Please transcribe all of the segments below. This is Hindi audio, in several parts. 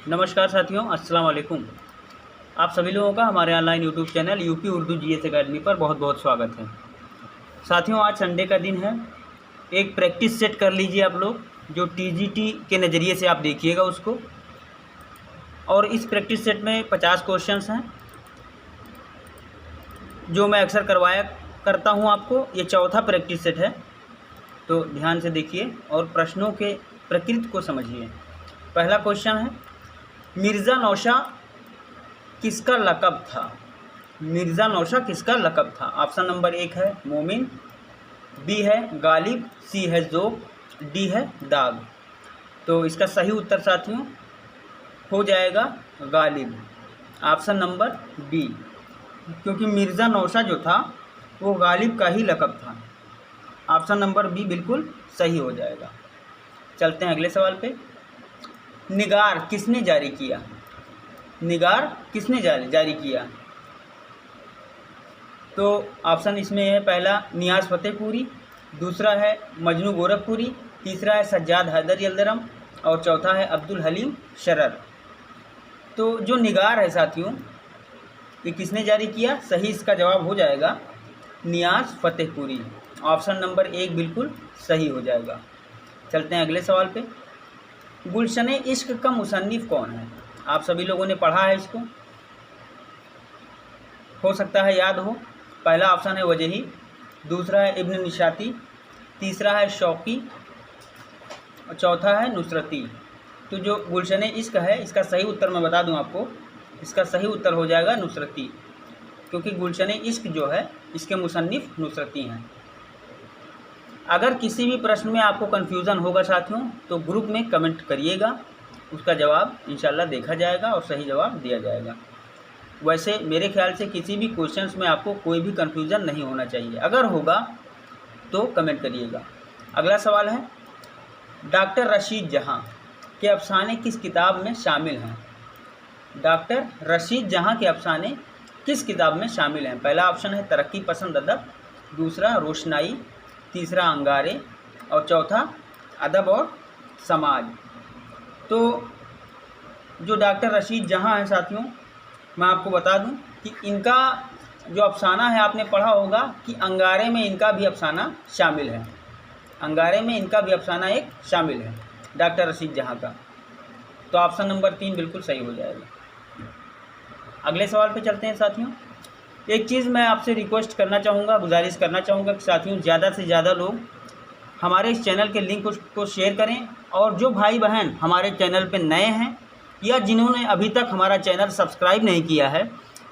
नमस्कार साथियों, अस्सलाम वालेकुम। आप सभी लोगों का हमारे online YouTube channel UP Urdu GS academy पर बहुत बहुत स्वागत है। साथियों, आज संडे का दिन है। एक प्रैक्टिस सेट कर लीजिए आप लोग, जो टीजीटी के नज़रिए से आप देखिएगा उसको। और इस प्रैक्टिस सेट में 50 क्वेश्चंस हैं जो मैं अक्सर करवाया करता हूं आपको। ये चौथा प्रैक्टिस सेट है, तो ध्यान से देखिए और प्रश्नों के प्रकृति को समझिए। पहला क्वेश्चन है, मिर्ज़ा नौशा किसका लक़ब था? मिर्ज़ा नौशा किसका लक़ब था? ऑप्शन नंबर 1 है मोमिन, बी है गालिब, सी है ज़ोक, डी है दाग। तो इसका सही उत्तर साथियों हो जाएगा गालिब, ऑप्शन नंबर बी, क्योंकि मिर्ज़ा नौशा जो था वो गालिब का ही लक़ब था। ऑप्शन नंबर बी बिल्कुल सही हो जाएगा। चलते हैं अगले सवाल पे। निगार किसने जारी किया? निगार किसने जारी किया? तो ऑप्शन इसमें है, पहला नियाज़ फतेहपुरी, दूसरा है मजनू गोरखपुरी, तीसरा है सज्जाद हैदर यल्दरम और चौथा है अब्दुल हलीम शरर। तो जो निगार है साथियों, ये किसने जारी किया? सही इसका जवाब हो जाएगा नियाज़ फतेहपुरी, ऑप्शन नंबर 1 बिल्कुल सही हो जाएगा। चलते हैं अगले सवाल पे। गुलशन इश्क का मुसन्निफ़ कौन है? आप सभी लोगों ने पढ़ा है इसको, हो सकता है याद हो। पहला ऑप्शन है वजही, दूसरा है इब्न निशाती, तीसरा है शौकी और चौथा है नुसरती। तो जो गुलशन इश्क है, इसका सही उत्तर मैं बता दूं आपको, इसका सही उत्तर हो जाएगा नुसरती, क्योंकि गुलशन इश्क जो है इसके मुसन्निफ़ नुसरती हैं। अगर किसी भी प्रश्न में आपको कन्फ्यूज़न होगा साथियों, तो ग्रुप में कमेंट करिएगा, उसका जवाब इंशाल्लाह देखा जाएगा और सही जवाब दिया जाएगा। वैसे मेरे ख्याल से किसी भी क्वेश्चंस में आपको कोई भी कन्फ्यूज़न नहीं होना चाहिए, अगर होगा तो कमेंट करिएगा। अगला सवाल है, डॉक्टर रशीद जहाँ के अफसाने किस किताब में शामिल हैं? डॉक्टर रशीद जहाँ के अफसाने किस किताब में शामिल हैं? पहला ऑप्शन है तरक्की पसंद अदब, दूसरा रोशनाई, तीसरा अंगारे और चौथा अदब और समाज। तो जो डॉक्टर रशीद जहाँ हैं साथियों, मैं आपको बता दूं कि इनका जो अफसाना है, आपने पढ़ा होगा कि अंगारे में इनका भी अफसाना शामिल है। अंगारे में इनका भी अफसाना एक शामिल है डॉक्टर रशीद जहाँ का। तो ऑप्शन नंबर 3 बिल्कुल सही हो जाएगा। अगले सवाल पे चलते हैं साथियों। एक चीज़ मैं आपसे रिक्वेस्ट करना चाहूँगा, गुजारिश करना चाहूँगा कि साथियों ज़्यादा से ज़्यादा लोग हमारे इस चैनल के लिंक को शेयर करें, और जो भाई बहन हमारे चैनल पे नए हैं या जिन्होंने अभी तक हमारा चैनल सब्सक्राइब नहीं किया है,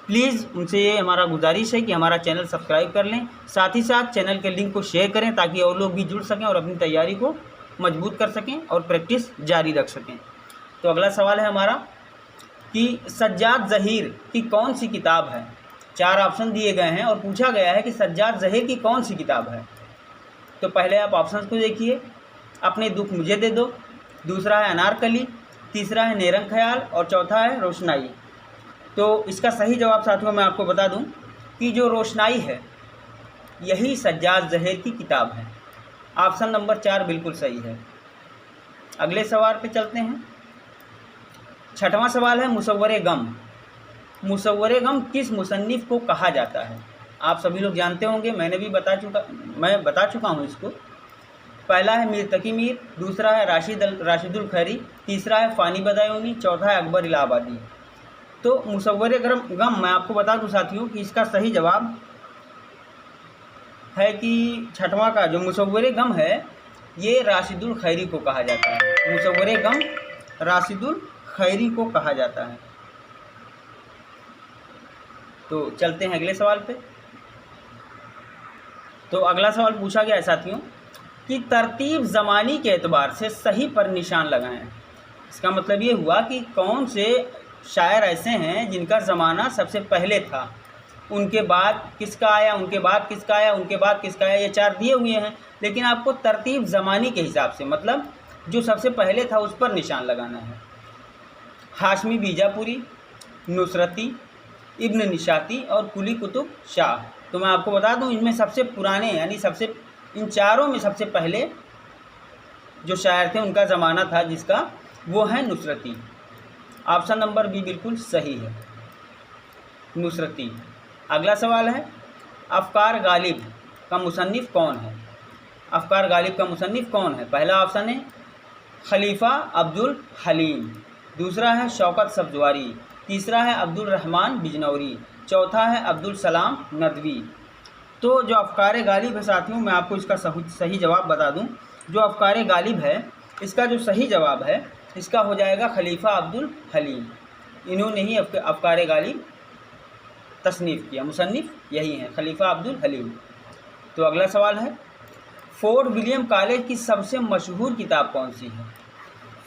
प्लीज़ उनसे ये हमारा गुजारिश है कि हमारा चैनल सब्सक्राइब कर लें। साथ ही साथ चैनल के लिंक को शेयर करें ताकि और लोग भी जुड़ सकें और अपनी तैयारी को मजबूत कर सकें और प्रैक्टिस जारी रख सकें। तो अगला सवाल है हमारा कि सज्जाद ज़हीर की कौन सी किताब है? 4 ऑप्शन दिए गए हैं और पूछा गया है कि सज्जाद ज़हीर की कौन सी किताब है। तो पहले आप ऑप्शन को देखिए, अपने दुख मुझे दे दो, दूसरा है अनारकली, तीसरा है नेरंग ख्याल और चौथा है रोशनाई। तो इसका सही जवाब साथियों मैं आपको बता दूं कि जो रोशनाई है यही सज्जाद ज़हीर की किताब है, ऑप्शन नंबर 4 बिल्कुल सही है। अगले सवाल पे चलते हैं। छठवां सवाल है, मुसव्वरे गम। मुसव्वरे गम किस मुसन्निफ़ को कहा जाता है? आप सभी लोग जानते होंगे, मैं बता चुका हूँ इसको। पहला है मीर तकी मीर, दूसरा है राशिदुल खैरी, तीसरा है फ़ानी बदायूनी, चौथा है अकबर इलाहाबादी। तो मुसव्वरे गम मैं आपको बता दूं साथियों कि इसका सही जवाब है कि छठवां का जो मुसव्वरे गम है ये राशिदुल खैरी को कहा जाता है। मुसव्वरे गम राशिदुल खैरी को कहा जाता है। तो चलते हैं अगले सवाल पे। तो अगला सवाल पूछा गया है साथियों कि तरतीब ज़मानी के एतबार से सही पर निशान लगाएं। इसका मतलब ये हुआ कि कौन से शायर ऐसे हैं जिनका ज़माना सबसे पहले था, उनके बाद किसका आया, उनके बाद किसका आया, उनके बाद किसका आया। ये 4 दिए हुए हैं, लेकिन आपको तरतीब ज़मानी के हिसाब से, मतलब जो सबसे पहले था उस पर निशान लगाना है। हाशमी बीजापुरी, नुसरती, इब्न निशाती और कुली कुतुब शाह। तो मैं आपको बता दूं इनमें सबसे पुराने यानी इन चारों में सबसे पहले जो शायर थे उनका ज़माना था जिसका, वो है नुसरती, ऑप्शन नंबर बी बिल्कुल सही है, नुसरती। अगला सवाल है, अफ़कार गालिब का मुसन्निफ़ कौन है? अफ़कार गालिब का मुसन्निफ़ कौन है? पहला ऑप्शन है खलीफा अब्दुल हलीम, दूसरा है शौकत सब्ज़वारी, तीसरा है अब्दुल रहमान बिजनौरी, चौथा है अब्दुल सलाम नदवी। तो जो अफ़कार गालिब है साथियों, मैं आपको इसका सही जवाब बता दूं। जो अफ़कार गालिब है इसका जो सही जवाब है इसका हो जाएगा खलीफा अब्दुल हलीम। इन्होंने ही अफ़कार गालिब तसनीफ़ किया, मुसन्निफ़ यही है खलीफा अब्दुल हलीम। तो अगला सवाल है, फोर्ट विलियम कॉलेज की सबसे मशहूर किताब कौन सी है?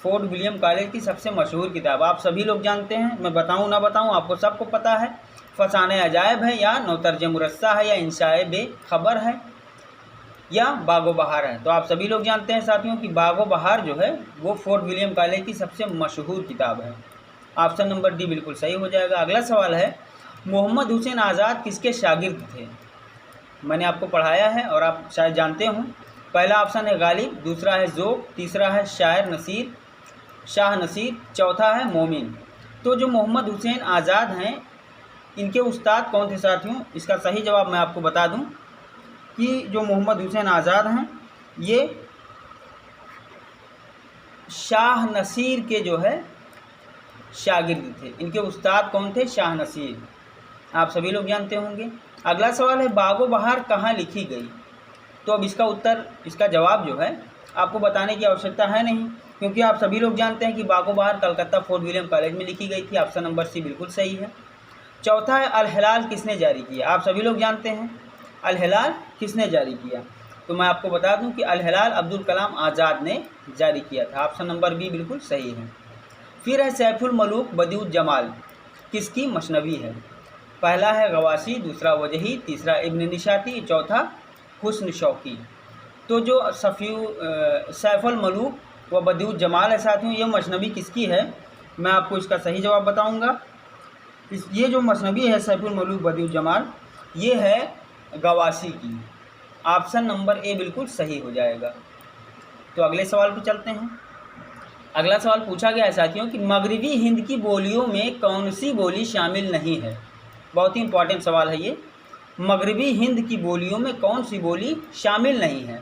फोर्ट विलियम कॉलेज की सबसे मशहूर किताब आप सभी लोग जानते हैं, मैं बताऊं ना बताऊं आपको सबको पता है। फसाने अजायब है, या नौतर्ज मुरस्सा है, या इंशाए बेखबर है, या बागो बहार है। तो आप सभी लोग जानते हैं साथियों कि बागो बहार जो है वो फोर्ट विलियम कॉलेज की सबसे मशहूर किताब है। ऑप्शन नंबर डी बिल्कुल सही हो जाएगा। अगला सवाल है, मोहम्मद हुसैन आज़ाद किसके शागिर्द थे? मैंने आपको पढ़ाया है और आप शायद जानते हों। पहला ऑप्शन है गालिब, दूसरा है ज़ोक, तीसरा है शाह नसीर, चौथा है मोमिन। तो जो मोहम्मद हुसैन आज़ाद हैं इनके उस्ताद कौन थे साथियों? इसका सही जवाब मैं आपको बता दूं कि जो मोहम्मद हुसैन आज़ाद हैं ये शाह नसीर के जो है शागिर्द थे। इनके उस्ताद कौन थे? शाह नसीर, आप सभी लोग जानते होंगे। अगला सवाल है, बागो बहार कहाँ लिखी गई? तो अब इसका जवाब जो है आपको बताने की आवश्यकता है नहीं, क्योंकि आप सभी लोग जानते हैं कि बागो बहार कलकत्ता फोर्ट विलियम कॉलेज में लिखी गई थी। ऑप्शन नंबर सी बिल्कुल सही है। चौथा है, अल हिलाल किसने जारी किया? आप सभी लोग जानते हैं अल हिलाल किसने जारी किया। तो मैं आपको बता दूं कि अल हिलाल अब्दुल कलाम आज़ाद ने जारी किया था। ऑप्शन नंबर बी बिल्कुल सही है। फिर है, सैफुल मलूक बदिउज्जमाल किसकी मसनवी है? पहला है गवासी, दूसरा वजही, तीसरा इब्न निशाती, चौथा हुस्न शौकी। तो जो सैफुल मलूक व बदिउज्जमाल है साथियों, ये मसनवी किसकी है? मैं आपको इसका सही जवाब बताऊंगा। ये जो मसनवी है सैफुल मलूक बदिउज्जमाल, ये है गवासी की। ऑप्शन नंबर ए बिल्कुल सही हो जाएगा। तो अगले सवाल पर चलते हैं। अगला सवाल पूछा गया है साथियों कि मगरबी हिंद की बोलियों में कौन सी बोली शामिल नहीं है? बहुत ही इंपॉर्टेंट सवाल है ये। मगरबी हिंद की बोलियों में कौन सी बोली शामिल नहीं है?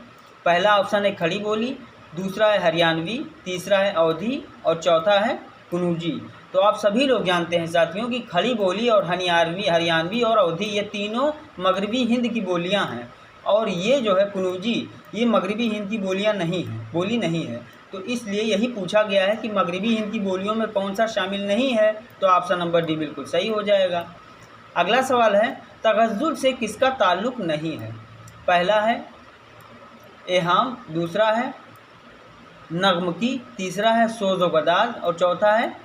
पहला ऑप्शन है खड़ी बोली, दूसरा है हरियाणवी, तीसरा है अवधी और चौथा है कनूजी। तो आप सभी लोग जानते हैं साथियों कि खड़ी बोली और हरियाणवी और अवधी ये तीनों मगरबी हिंद की बोलियां हैं, और ये जो है कनूजी ये मगरबी हिंद की बोली नहीं है। तो इसलिए यही पूछा गया है कि मगरबी हिंद की बोलियों में कौन सा शामिल नहीं है। तो ऑप्शन नंबर डी बिल्कुल सही हो जाएगा। अगला सवाल है, तगज़्ज़ुल से किसका ताल्लुक़ नहीं है? पहला है एहाम, दूसरा है नग़्मकी, तीसरा है सोज़ व गदाल और चौथा है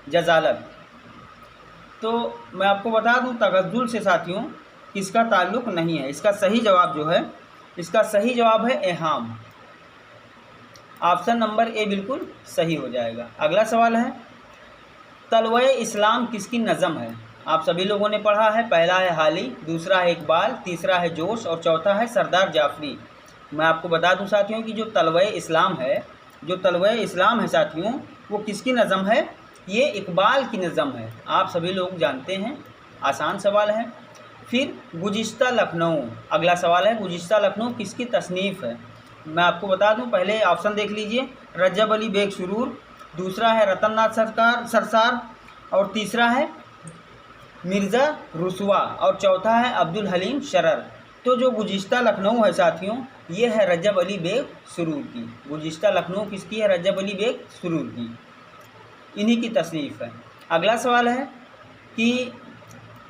जजालत। तो मैं आपको बता दूं तगज़्ज़ुल से साथियों किसका ताल्लुक़ नहीं है। इसका सही जवाब है एहाम। ऑप्शन नंबर ए बिल्कुल सही हो जाएगा। अगला सवाल है, तलवाए इस्लाम किसकी नज़म है? आप सभी लोगों ने पढ़ा है। पहला है हाली, दूसरा है इकबाल, तीसरा है जोश और चौथा है सरदार जाफरी। मैं आपको बता दूं साथियों कि जो तलवाए इस्लाम है साथियों वो किसकी नज़म है? ये इकबाल की नज़म है। आप सभी लोग जानते हैं, आसान सवाल है। फिर गुज़िश्ता लखनऊ, अगला सवाल है गुज़िश्ता लखनऊ किसकी तसनीफ़ है? मैं आपको बता दूं, पहले ऑप्शन देख लीजिए, रजब अली बेग सुरूर, दूसरा है रतन नाथ सरसार और तीसरा है मिर्ज़ा रुसवा और चौथा है अब्दुल हलीम शरर। तो जो गुज़िश्ता लखनऊ है साथियों ये है रजब अली बेग सुरूर की। गुज़िश्ता लखनऊ किसकी है? रजब अली बेग सुरूर की, इन्हीं की तसनीफ़ है। अगला सवाल है कि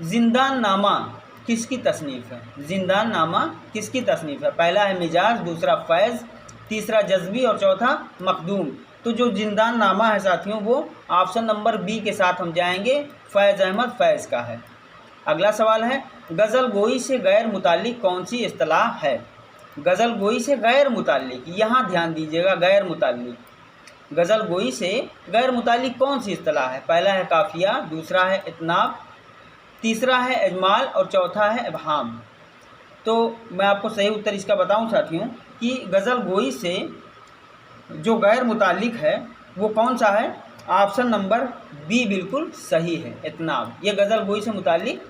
जिंदान नामा किसकी तसनीफ़ है? जिंदान नामा किसकी तसनीफ़ है? पहला है मिजाज, दूसरा फैज़, तीसरा जज्बी और चौथा मखदूम। तो जो जिंदान नामा है साथियों वो ऑप्शन नंबर बी के साथ हम जाएंगे, फैज़ अहमद फैज़ का है। अगला सवाल है, गज़ल गोई से गैर मुताल्लिक़ कौन सी इस्तिलाह है? गज़ल गोई से गैर मुताल्लिक़, यहाँ ध्यान दीजिएगा, गैर मुताल्लिक़। गज़ल गोई से गैर मुताल्लिक़ कौन सी इस्तिलाह है? पहला है काफ़िया, दूसरा है इतनाब, तीसरा है इजमाल और चौथा है इबहाम। तो मैं आपको सही उत्तर इसका बताऊं साथियों कि गज़ल गोई से जो गैर मुताल्लिक़ है वो कौन सा है? ऑप्शन नंबर बी बिल्कुल सही है, इत्नाब। ये गज़ल गोई से मुताल्लिक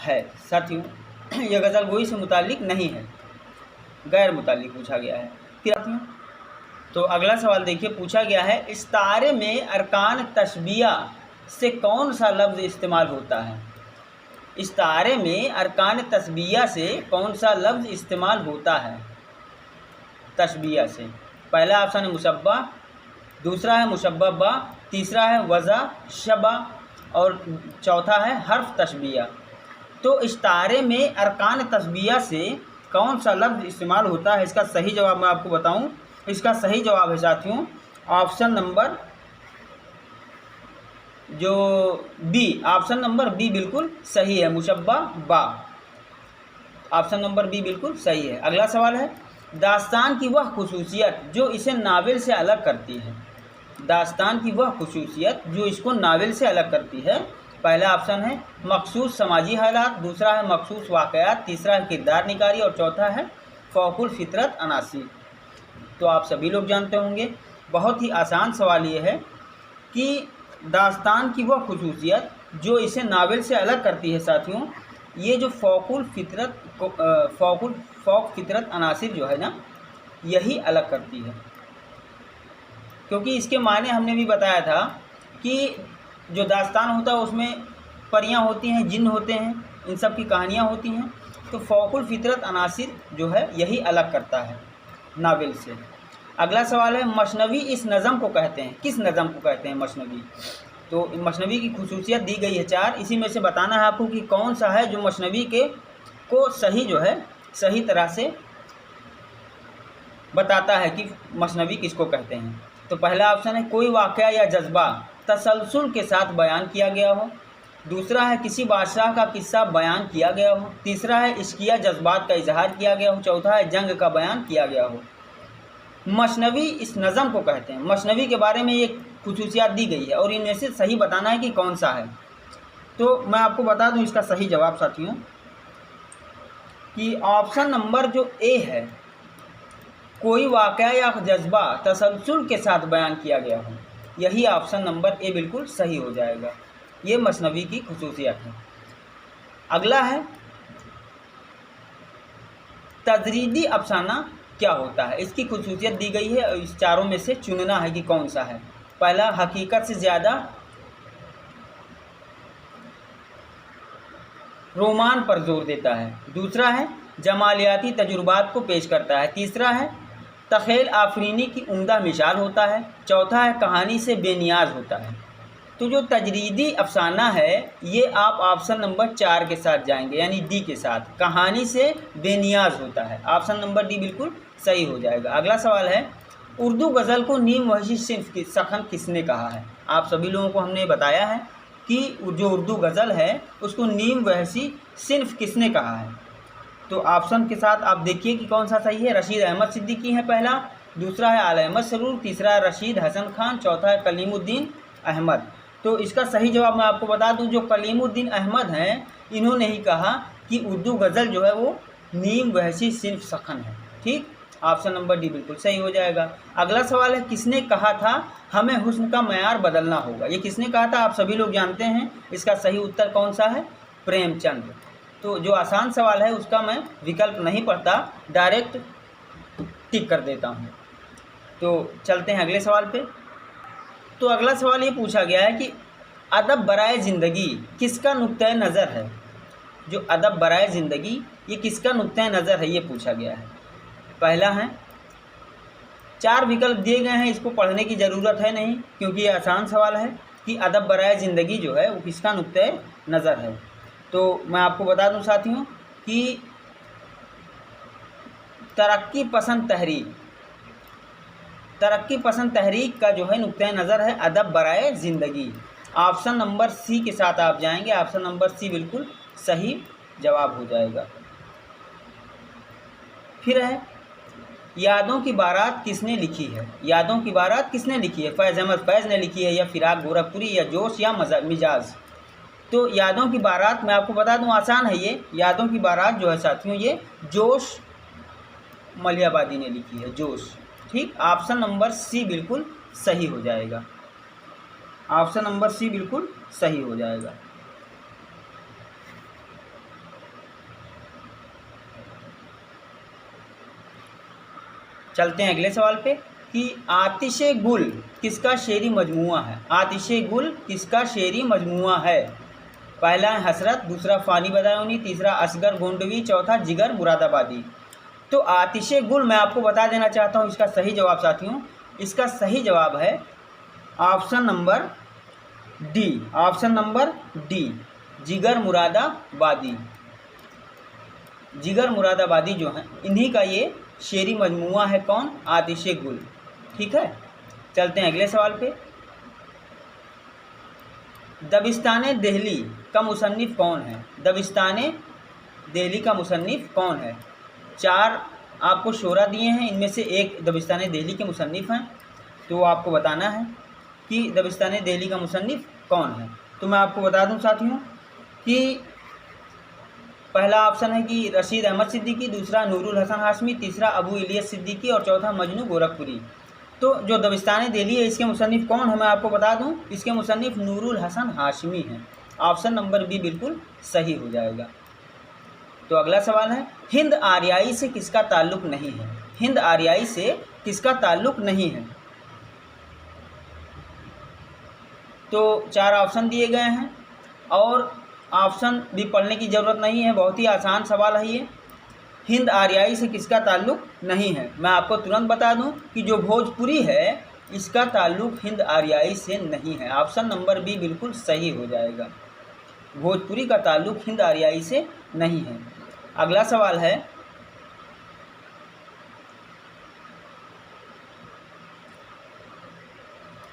है साथियों, यह गज़ल गोई से मुताल्लिक नहीं है, गैर मुताल्लिक पूछा गया है। फिर साथियों तो अगला सवाल देखिए, पूछा गया है इस्तारे में अरकान तशबिया से कौन सा लफ्ज़ इस्तेमाल होता है। इस्तारे में अरकान तशबिया से कौन सा लफ्ज़ इस्तेमाल होता है तशबिया से। पहला ऑप्शन है मुशब्बा, दूसरा है मुशब्बा, तीसरा है वज़ा शबा और चौथा है हर्फ तशबिया। तो इस्तारे में अरकान तशबिया से कौन सा लफ्ज़ इस्तेमाल होता है, इसका सही जवाब मैं आपको बताऊं। इसका सही जवाब है साथियों ऑप्शन नंबर जो बी, ऑप्शन नंबर बी बिल्कुल सही है, मुशब्बा बा। ऑप्शन नंबर बी बिल्कुल सही है। अगला सवाल है दास्तान की वह खुसूसियत जो इसे नावल से अलग करती है। दास्तान की वह खुसूसियत जो इसको नावल से अलग करती है। पहला ऑप्शन है मखसूस समाजी हालात, दूसरा है मखसूस वाक़यात, तीसरा है किरदार निगारी और चौथा है फ़ौकुल फितरत अनासी। तो आप सभी लोग जानते होंगे, बहुत ही आसान सवाल ये है कि दास्तान की वह खुसूसियत जो इसे नावल से अलग करती है साथियों, ये जो फ़ौकुल फितरत अनासिर जो है ना, यही अलग करती है। क्योंकि इसके माने हमने भी बताया था कि जो दास्तान होता है उसमें परियां होती हैं, जिन्न होते हैं, इन सब की कहानियाँ होती हैं। तो फ़ौकुल फितरत अनासिर जो है यही अलग करता है नावल से। अगला सवाल है मसनवी इस नज़म को कहते हैं, किस नज़म को कहते हैं मसनवी। तो मसनवी की खुसूसियत दी गई है 4, इसी में से बताना है आपको कि कौन सा है जो मसनवी के को सही जो है सही तरह से बताता है कि मसनवी किसको कहते हैं। तो पहला ऑप्शन है कोई वाक़या या जज्बा तसलसल के साथ बयान किया गया हो, दूसरा है किसी बादशाह का किस्सा बयान किया गया हो, तीसरा है इश्किया जज्बात का इजहार किया गया हो, चौथा है जंग का बयान किया गया हो। मसनवी इस नज़म को कहते हैं। मसनवी के बारे में ये खुसूसियात दी गई है और इनमें से सही बताना है कि कौन सा है। तो मैं आपको बता दूं इसका सही जवाब साथियों कि ऑप्शन नंबर जो ए है, कोई वाक़या या जज्बा तसलसल के साथ बयान किया गया हो, यही ऑप्शन नंबर ए बिल्कुल सही हो जाएगा। ये मसनवी की खुसूसियत है। अगला है तजरीदी अफसाना क्या होता है, इसकी खुसूसियत दी गई है। इस चारों में से चुनना है कि कौन सा है। पहला हकीकत से ज़्यादा रोमान पर जोर देता है, दूसरा है जमालियाती तजुर्बात को पेश करता है, तीसरा है तख़ेल आफरीनी की उम्दा मिसाल होता है, चौथा है कहानी से बेनियाज होता है। तो जो तजरीदी अफसाना है ये आप ऑप्शन नंबर 4 के साथ जाएंगे, यानी डी के साथ, कहानी से बेनियाज होता है। ऑप्शन नंबर डी बिल्कुल सही हो जाएगा। अगला सवाल है उर्दू गज़ल को नीम वहशी सिन्फ की सखन किसने कहा है। आप सभी लोगों को हमने बताया है कि जो उर्दू गज़ल है उसको नीम वहशी सिन्फ किसने कहा है। तो ऑप्शन के साथ आप देखिए कि कौन सा सही है। रशीद अहमद सिद्दीकी है पहला, दूसरा है आल अहमद सरूर, तीसरा है रशीद हसन खान, चौथा है कलीमुद्दीन अहमद। तो इसका सही जवाब मैं आपको बता दूं, जो कलीमुद्दीन अहमद हैं इन्होंने ही कहा कि उर्दू गज़ल जो है वो नीम वहशी सिन्फ सखन है। ठीक, ऑप्शन नंबर डी बिल्कुल सही हो जाएगा। अगला सवाल है किसने कहा था हमें हुस्न का मयार बदलना होगा। ये किसने कहा था, आप सभी लोग जानते हैं। इसका सही उत्तर कौन सा है, प्रेमचंद। तो जो आसान सवाल है उसका मैं विकल्प नहीं पढ़ता, डायरेक्ट टिक कर देता हूँ। तो चलते हैं अगले सवाल पे। तो अगला सवाल ये पूछा गया है कि अदब बराए ज़िंदगी किसका नुक्ता नज़र है। जो अदब बराए ज़िंदगी ये किसका नुक्ता नज़र है, ये पूछा गया है। पहला है, 4 विकल्प दिए गए हैं, इसको पढ़ने की ज़रूरत है नहीं क्योंकि ये आसान सवाल है कि अदब बराए ज़िंदगी जो है वो किसका नुक्ता नज़र है। तो मैं आपको बता दूं साथियों कि तरक्की पसंद तहरीक का जो है नुक्ता नज़र है अदब बराए ज़िंदगी। ऑप्शन नंबर सी के साथ आप जाएंगे, ऑप्शन नंबर सी बिल्कुल सही जवाब हो जाएगा। फिर है यादों की बारात किसने लिखी है। यादों की बारात किसने लिखी है, फैज़ अहमद फैज़ ने लिखी है या फिराक गोरखपुरी या जोश या मिजाज। तो यादों की बारात मैं आपको बता दूं आसान है ये। यादों की बारात जो है साथियों ये जोश मलियाबादी ने लिखी है, जोश। ठीक, ऑप्शन नंबर सी बिल्कुल सही हो जाएगा। ऑप्शन नंबर सी बिल्कुल सही हो जाएगा। चलते हैं अगले सवाल पे कि आतिशे गुल किसका शेरी मजमुआ है। आतिशे गुल किसका शेरी मजमुआ है। पहला है हसरत, दूसरा फ़ानी बदायूनी, तीसरा असगर गोंडवी, चौथा जिगर मुरादाबादी। तो आतिशे गुल मैं आपको बता देना चाहता हूँ इसका सही जवाब साथियों, इसका सही जवाब है option number D. Option number D, जिगर मुरादाबादी। जिगर मुरादाबादी जो हैं इन्हीं का ये शेरी मजमुआ है। कौन? आतिशे गुल। ठीक है, चलते हैं अगले सवाल पे। दबिस्ताने देहली का मुसन्निफ़ कौन है। दबिस्ताने देहली का मुसन्निफ़ कौन है। चार आपको शोरा दिए हैं, इनमें से एक दबिस्ताने देहली के मुसन्निफ़ हैं, तो आपको बताना है कि दबिस्ताने देहली का मुसन्निफ़ कौन है। तो मैं आपको बता दूं साथियों कि पहला ऑप्शन है कि रशीद अहमद सिद्दीकी, दूसरा नूरुल हसन हाशमी, तीसरा अबू इलियस सिद्दीकी और चौथा मजनू गोरखपुरी। तो जो दबिस्ताने देहली है इसके मुसन्निफ़ कौन है मैं आपको बता दूं, इसके मुसन्निफ़ नूरुल हसन हाशमी हैं। ऑप्शन नंबर बी बिल्कुल सही हो जाएगा। तो अगला सवाल है हिंद आर्याई से किसका ताल्लुक़ नहीं है। हिंद आर्याई से किसका ताल्लुक़ नहीं है। तो चार ऑप्शन दिए गए हैं और ऑप्शन भी पढ़ने की ज़रूरत नहीं है, बहुत ही आसान सवाल है ये। हिंद आर्याई से किसका ताल्लुक़ नहीं है। मैं आपको तुरंत बता दूं कि जो भोजपुरी है इसका ताल्लुक़ हिंद आर्याई से नहीं है। ऑप्शन नंबर बी बिल्कुल सही हो जाएगा। भोजपुरी का ताल्लुक़ हिंद आर्याई से नहीं है। अगला सवाल है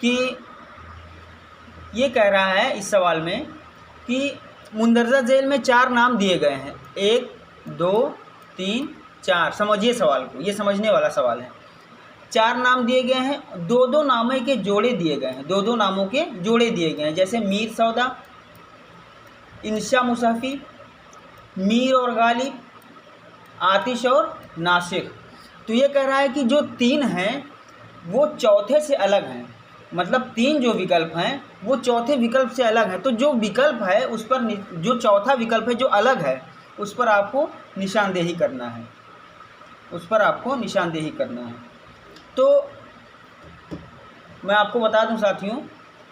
कि ये कह रहा है इस सवाल में कि मुंदरजा जेल में चार नाम दिए गए हैं, 1 2 3 4। समझिए सवाल को, ये समझने वाला सवाल है। चार नाम दिए गए हैं, दो दो नामों के जोड़े दिए गए हैं, दो दो नामों के जोड़े दिए गए हैं, जैसे मीर सौदा, इंशा मुसफ़ी, मीर और गालिब, आतिश और नासिर। तो ये कह रहा है कि जो तीन हैं वो चौथे से अलग हैं, मतलब तीन जो विकल्प हैं वो चौथे विकल्प से अलग है। तो जो विकल्प है उस पर, जो चौथा विकल्प है जो अलग है उस पर आपको निशानदेही करना है, उस पर आपको निशानदेही करना है। तो मैं आपको बता दूं साथियों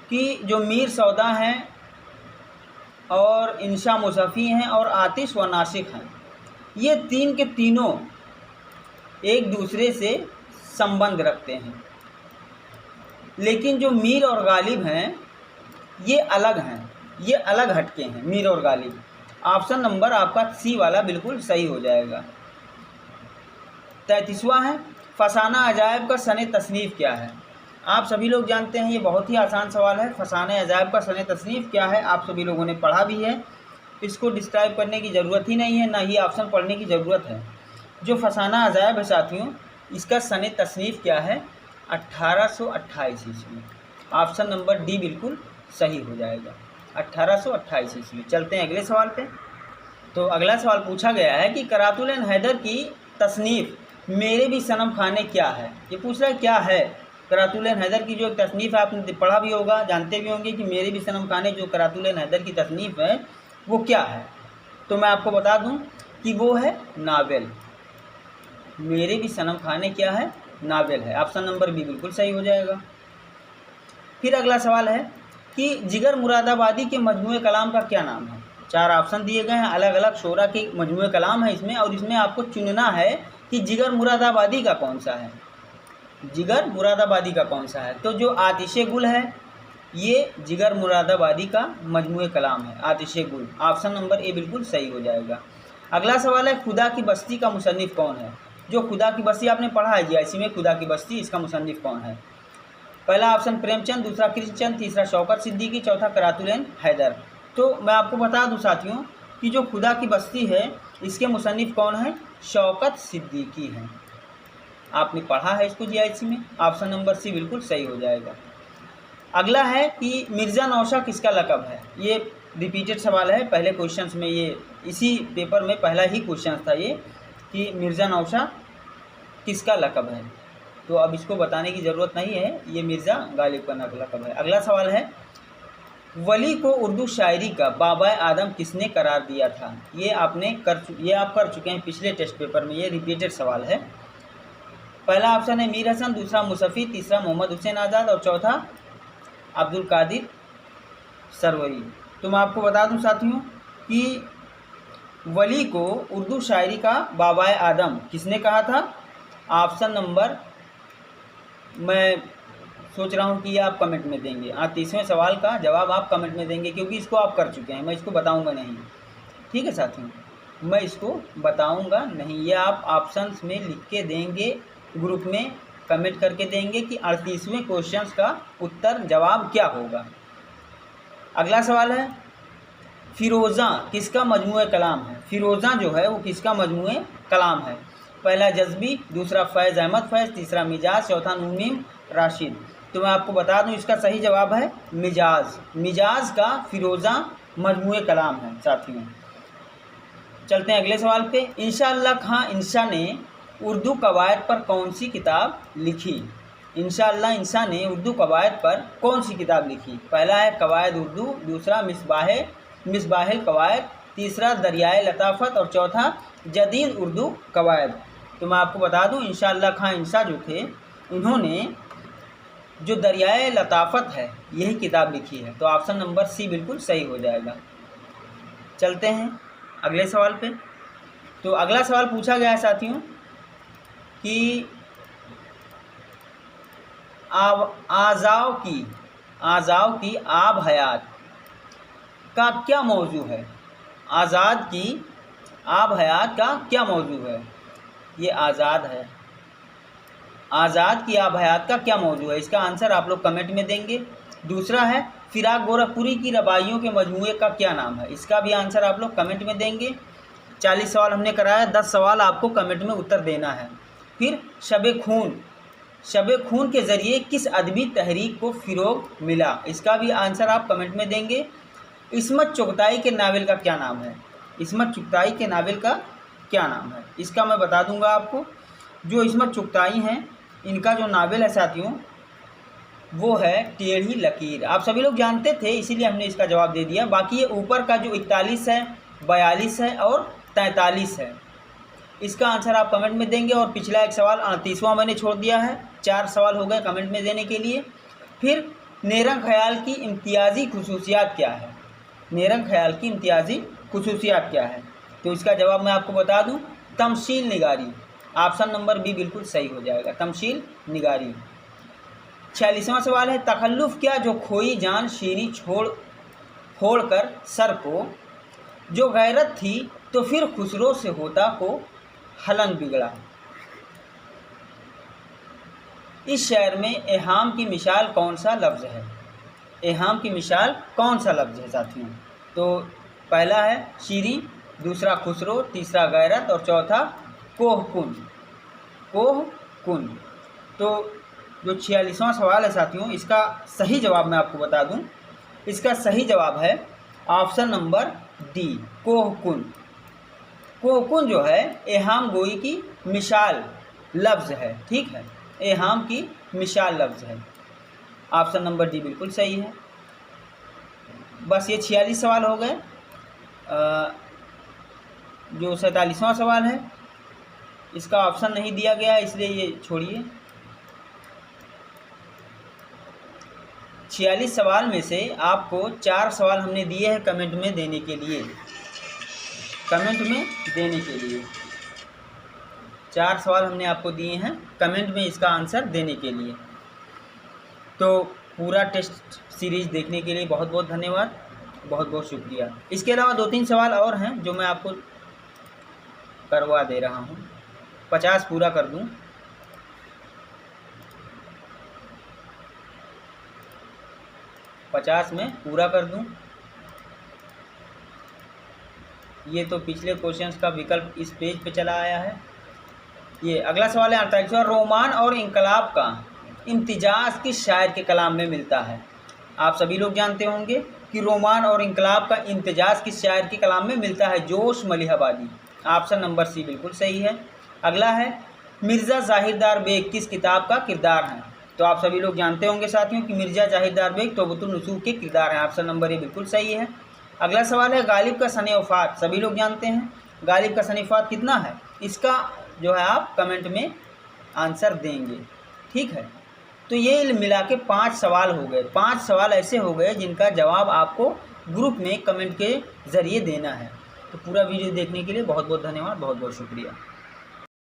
कि जो मीर सौदा हैं और इंशा मुसफ़ी हैं और आतिश व नासिक हैं, ये तीन के तीनों एक दूसरे से संबंध रखते हैं, लेकिन जो मीर और गालिब हैं ये अलग हैं, ये अलग हटके हैं मीर और गालिब। ऑप्शन नंबर आपका सी वाला बिल्कुल सही हो जाएगा। 33वां है फसाना अजायब का सने तसनीफ़ क्या है। आप सभी लोग जानते हैं ये बहुत ही आसान सवाल है। फसाना अजायब का सने तसनीफ़ क्या है आप सभी लोगों ने पढ़ा भी है, इसको डिस्क्राइब करने की ज़रूरत ही नहीं है, ना ही ऑप्शन पढ़ने की ज़रूरत है। जो फसाना अजायब है साथियों इसका सने तसनीफ़ क्या है, 1828 ईस्वी। ऑप्शन नंबर डी बिल्कुल सही हो जाएगा, 1828 ईस्वी। चलते हैं अगले सवाल पे। तो अगला सवाल पूछा गया है कि करातुल हैदर की तसनीफ़ मेरे भी सनम खाने क्या है। ये पूछ रहा है क्या है। करातुल हैदर की जो एक तसनीफ़ है आपने पढ़ा भी होगा, जानते भी होंगे कि मेरे भी सनम खाने जो करातुल हैदर की तसनीफ़ है वो क्या है। तो मैं आपको बता दूं कि वो है नावल। मेरे भी सनम खाने क्या है, नावल है। ऑप्शन नंबर बी बिल्कुल सही हो जाएगा। फिर अगला सवाल है कि जिगर मुरादाबादी के मजमूए कलाम का क्या नाम है। चार ऑप्शन दिए गए हैं, अलग अलग शोरा के मजमूए कलाम है इसमें, और इसमें आपको चुनना है कि जिगर मुरादाबादी का कौन सा है, जिगर मुरादाबादी का कौन सा है। तो जो आतिशे गुल है ये जिगर मुरादाबादी का मजमूए कलाम है, आतिशे गुल। ऑप्शन नंबर ए बिल्कुल सही हो जाएगा। अगला सवाल है खुदा की बस्ती का मुसन्निफ़ कौन है। जो खुदा की बस्ती आपने पढ़ा है जीआईसी में, खुदा की बस्ती, इसका मुसन्निफ़ कौन है। पहला ऑप्शन प्रेमचंद, दूसरा कृष्णचंद, तीसरा शौकत सिद्दीकी, चौथा करातुल हैदर। तो मैं आपको बता दूं साथियों कि जो खुदा की बस्ती है इसके मुसन्निफ़ कौन है, शौकत सिद्दीकी हैं। आपने पढ़ा है इसको जीआईसी में। ऑप्शन नंबर सी बिल्कुल सही हो जाएगा। अगला है कि मिर्ज़ा नौशा किसका लक़ब है। ये रिपीटेड सवाल है, पहले क्वेश्चंस में, ये इसी पेपर में पहला ही क्वेश्चन था ये कि मिर्ज़ा नौशा किसका लक़ब है। तो अब इसको बताने की ज़रूरत नहीं है, ये मिर्ज़ा गालिब का लक़ब है। अगला सवाल है, वली को उर्दू शायरी का बाबा आदम किसने करार दिया था? ये आप कर चुके हैं पिछले टेस्ट पेपर में, ये रिपीटेड सवाल है। पहला ऑप्शन है मीर हसन, दूसरा मुसफ़ी, तीसरा मोहम्मद हुसैन आज़ाद और चौथा अब्दुल कादिर सरवरी। तो मैं आपको बता दूं साथियों कि वली को उर्दू शायरी का बाबा आदम किसने कहा था? ऑप्शन नंबर, मैं सोच रहा हूं कि ये आप कमेंट में देंगे। 30वें सवाल का जवाब आप कमेंट में देंगे, क्योंकि इसको आप कर चुके हैं, मैं इसको बताऊंगा नहीं। ठीक है साथियों, मैं इसको बताऊंगा नहीं, ये आप ऑप्शंस में लिख के देंगे, ग्रुप में कमेंट करके देंगे कि 38वें क्वेश्चन का उत्तर जवाब क्या होगा। अगला सवाल है, फ़िरोज़ा किसका मजमूए कलाम है? फ़िरोज़ा जो है वो किसका मजमूए कलाम है? पहला जज़्बी, दूसरा फैज़ अहमद फैज़, तीसरा मिजाज, चौथा नूमीम राशिद। तो मैं आपको बता दूं इसका सही जवाब है मिजाज। मिजाज का फ़िरोज़ा मजमूए कलाम है साथियों। चलते हैं अगले सवाल पे। इंशाअल्लाह खां इंशा ने उर्दू कवायद पर कौन सी किताब लिखी? इंशाअल्लाह इंशा ने उर्दू कवायद पर कौन सी किताब लिखी? पहला है कवायद उर्दू, दूसरा मिसबाहिल कवायद, तीसरा दरियाए लताफ़त और चौथा जदीद उर्दू कवायद। तो मैं आपको बता दूं इंशाअल्लाह खां इंशा जो थे, उन्होंने जो दरियाए लताफ़त है यही किताब लिखी है। तो ऑप्शन नंबर सी बिल्कुल सही हो जाएगा। चलते हैं अगले सवाल पे। तो अगला सवाल पूछा गया है साथियों कि आज़ाव की आब हयात का क्या मौजू है? आज़ाद की आब हयात का क्या मौजू है? ये आज़ाद है। आज़ाद की आब हयात का क्या मौजू है? इसका आंसर आप लोग कमेंट में देंगे। दूसरा है फ़िराक गोरखपुरी की रबाइयों के मजमूए का क्या नाम है? इसका भी आंसर आप लोग कमेंट में देंगे। 40 सवाल हमने कराया, 10 सवाल आपको कमेंट में उत्तर देना है। फिर शब खून के ज़रिए किस अदबी तहरीक को फ़िरोग मिला? इसका भी आंसर आप कमेंट में देंगे। इस्मत चुगताई के नावल का क्या नाम है? इस्मत चुगताई के नावल का क्या नाम है? इसका मैं बता दूंगा आपको। जो इस्मत चुगताई हैं, इनका जो नावल है साथियों वो है टेढ़ी लकीर। आप सभी लोग जानते थे, इसीलिए हमने इसका जवाब दे दिया। बाकी ये ऊपर का जो 41 है, 42 है और 43 है, इसका आंसर आप कमेंट में देंगे। और पिछला एक सवाल 38वां मैंने छोड़ दिया है। 4 सवाल हो गए कमेंट में देने के लिए। फिर नेरंग ख्याल की इम्तियाज़ी खुसूसियात क्या है? नेरंग ख्याल की इम्तियाज़ी खुसूसियात क्या है? तो इसका जवाब मैं आपको बता दूं, तमशील निगारी। ऑप्शन नंबर बी बिल्कुल सही हो जाएगा, तमशील निगारी। 46वां सवाल है, तखल्लुफ़ क्या जो खोई जान शीरी छोड़ कर सर को, जो गैरत थी तो फिर खुसरो से होता को हलन बिगड़ा। इस शेर में एहाम की मिसाल कौन सा लफ्ज़ है? एहाम की मिसाल कौन सा लफ्ज़ है साथियों? तो पहला है शीरी, दूसरा खुसरो, तीसरा गैरत और चौथा कोह कुन। तो जो 46वां सवाल है साथियों, इसका सही जवाब मैं आपको बता दूं, इसका सही जवाब है ऑप्शन नंबर डी, कोह कुन जो है एहाम गोई की मिसाल लफ्ज़ है। ठीक है, एहाम की मिसाल लफ्ज़ है। ऑप्शन नंबर डी बिल्कुल सही है। बस ये 46 सवाल हो गए। जो 47वां सवाल है इसका ऑप्शन नहीं दिया गया है, इसलिए ये छोड़िए। 46 सवाल में से आपको 4 सवाल हमने दिए हैं कमेंट में देने के लिए। 4 सवाल हमने आपको दिए हैं कमेंट में इसका आंसर देने के लिए। तो पूरा टेस्ट सीरीज़ देखने के लिए बहुत बहुत धन्यवाद, बहुत बहुत शुक्रिया। इसके अलावा 2-3 सवाल और हैं जो मैं आपको करवा दे रहा हूँ। 50 पूरा कर दूँ। में पूरा कर दूं। ये तो पिछले क्वेश्चंस का विकल्प इस पेज पे चला आया है। ये अगला सवाल है 48वां, रोमान और इनकलाब का इम्तिजाज किस शायर के कलाम में मिलता है? आप सभी लोग जानते होंगे कि रोमान और इनकलाब का इम्तिजाज किस शायर के कलाम में मिलता है? जोश मलिहाबादी। ऑप्शन नंबर सी बिल्कुल सही है। अगला है मिर्ज़ा ज़ाहिरदार बेग किस किताब का किरदार है? तो आप सभी लोग जानते होंगे साथियों कि मिर्ज़ा ज़ाहिरदार बेग तौबतुन नसूख के किरदार हैं। ऑप्शन नंबर ए बिल्कुल सही है। अगला सवाल है गालिब का सन वफ़ात, सभी लोग जानते हैं गालिब का सन वफ़ात कितना है? इसका जो है आप कमेंट में आंसर देंगे, ठीक है। तो ये मिला के 5 सवाल हो गए। 5 सवाल ऐसे हो गए जिनका जवाब आपको ग्रुप में कमेंट के ज़रिए देना है। तो पूरा वीडियो देखने के लिए बहुत बहुत धन्यवाद, बहुत बहुत शुक्रिया।